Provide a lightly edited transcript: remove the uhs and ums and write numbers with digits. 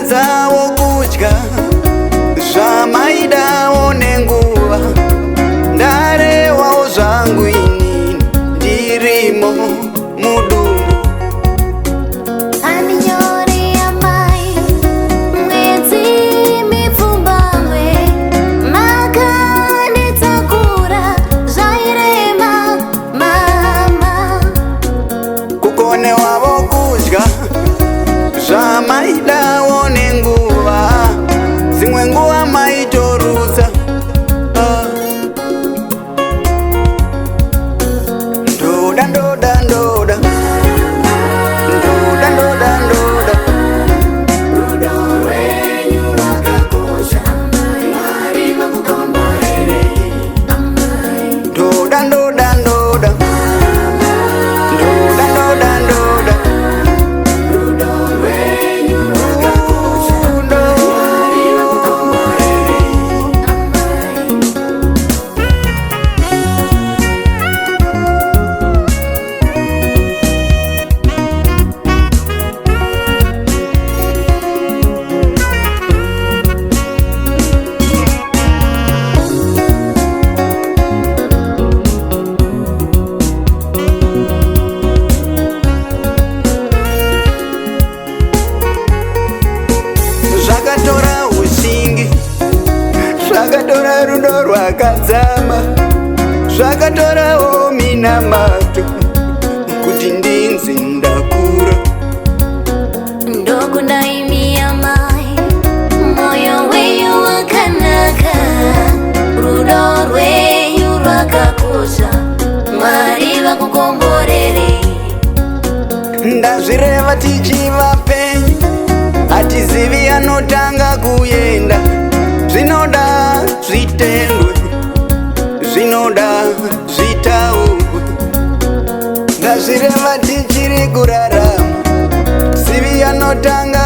dzawo kudya zvamaidawo nenguva. Ndarewawo zvangu ini ndirimo mudumbu. Kukonewawo kudya zvamaidawo nenguva, dzimwe nguva maitorutsa. Ndoda ndoda ndoda ndoda ndoda ndoda rudo rwenyu rwakakosha, Mwari vakukomborere. Ndoda ndoda ndoda ndoda ndoda ndoda rudo rwenyu rwakakosha, Mwari vakukomborere. Zvakatora usingi, zvakatora rudo rwakadzama, zvakatorawo minamato kuti ndinzi ndakura. Ndokudaimia mai, moyo wenyu wakanaka, rudo rwenyu rwakakosha, Mwari vakukomborere. Ndazvireva tichiva penyu, hatizivi anotanga kuenda. Zvinoda zvitendwe, zvinoda zvitaurwe. Ndazvireva tichiri kurarama, zivi anotanga